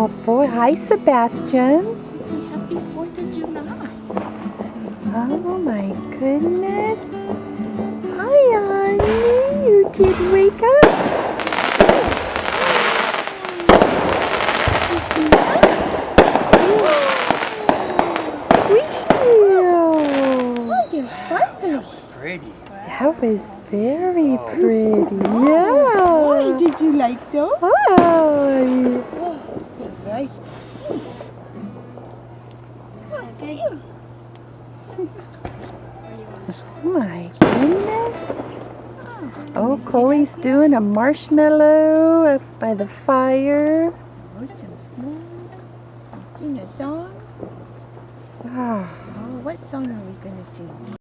Oh boy, hi Sebastian. Happy 4th of July. Oh my goodness. Hi honey, you did wake up? You see that? Oh, they're sparkling. Pretty. That was very pretty. Boy, Yeah. did you like those? Hi. Oh, they're very sparkling. Oh, see you. Oh my goodness. Oh, Chloe's doing a marshmallow up by the fire. Roast and s'mores. Sing a song. Ah. Oh, what song are we going to sing?